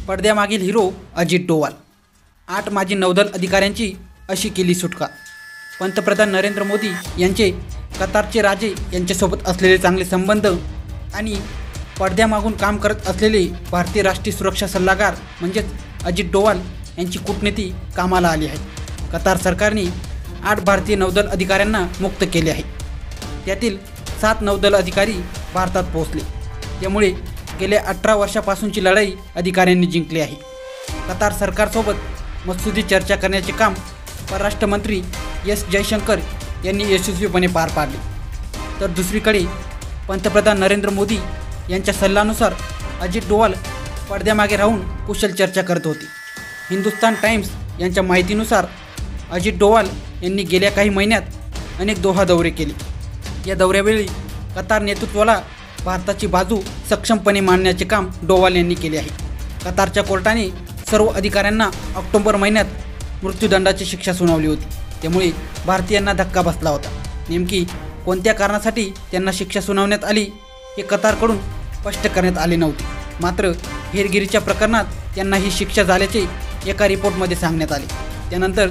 पडद्यामागील hero Ajit Doval. 8 माजी नौदल अधिकाऱ्यांची अशी केली सुटका। पंतप्रधान नरेंद्र मोदी यांचे कतारचे राजे यांच्यासोबत असलेले चांगले संबंध आणि पडद्यामागून काम करत असलेले भारतीय राष्ट्रीय सुरक्षा सल्लागार म्हणजेच अजित डोवाल यांची कूटनीती कामाला आली आहे। कतार सरकारने 8 भारतीय नौदल अधिकाऱ्यांना मुक्त केले आहे। त्यातील 7 नौदल अधिकारी भारतात पोहोचले। त्यामुळे गेल्या 18 वर्षापासूनची लढाई अधिकाऱ्यांनी जिंकली आहे। कतार सरकारसोबत मसुदी चर्चा करण्याचे काम परराष्ट्र मंत्री एस जयशंकर यांनी यशस्वीपणे पार पाडले। तर दुसरीकडे पंतप्रधान नरेंद्र मोदी यांच्या सल्ल्यानुसार अजित डोवाल पडद्यामागे राहून कुशल चर्चा करत होते। हिंदुस्तान टाइम्स यांच्या माहितीनुसार अजित डोवाल यांनी गेल्या काही महिन्यात अनेक दोहा दौरे केले। या दौऱ्यावेळी कतार नेतृत्वाला भारताची बाजू सक्षमपणे मांडण्याचे काम डोवाल यांनी केले आहे। कतारच्या कोर्टाने सर्व अधिकाऱ्यांना ऑक्टोबर महिन्यात मृत्यूदंडाची शिक्षा सुनावली होती। त्यामुळे भारतीयांना धक्का बसला होता। नेमकी कोणत्या कारणासाठी त्यांना शिक्षा सुनावण्यात आली हे कतारकडून स्पष्ट करण्यात आले नव्हते। मात्र हेरगिरीच्या प्रकरणात त्यांना ही शिक्षा झाल्याचे एका रिपोर्टमध्ये सांगण्यात आले। त्यानंतर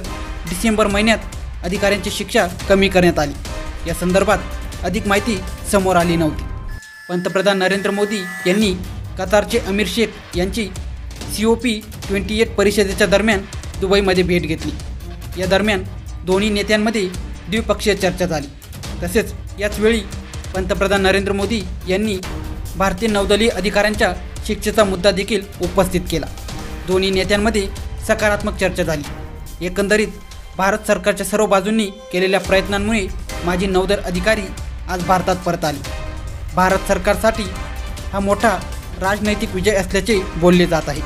डिसेंबर महिन्यात अधिकाऱ्यांची शिक्षा कमी करण्यात आली। या संदर्भात अधिक माहिती समोर आली नव्हती। पंतप्रधान नरेंद्र मोदी यांनी कतारचे अमीर शेख यांची COP28 परिषदेच्या दरम्यान दुबईमध्ये भेट घेतली। या दरम्यान दोन्ही नेत्यांमध्ये द्विपक्षीय चर्चा झाली। तसेच याचवेळी पंतप्रधान नरेंद्र मोदी यांनी भारतीय नौदलीय अधिकाऱ्यांच्या शिक्षेचा मुद्दा देखील उपस्थित केला। दोन्ही नेत्यांमध्ये सकारात्मक चर्चा झाली। एकंदरीत भारत सरकारच्या सर्व बाजूंनी केलेल्या प्रयत्नांमुळे माजी नौदल अधिकारी आज भारतात परत आले। भारत सरकारसाठी हा मोठा राजनैतिक विजय असल्याचे बोलले जात आहे।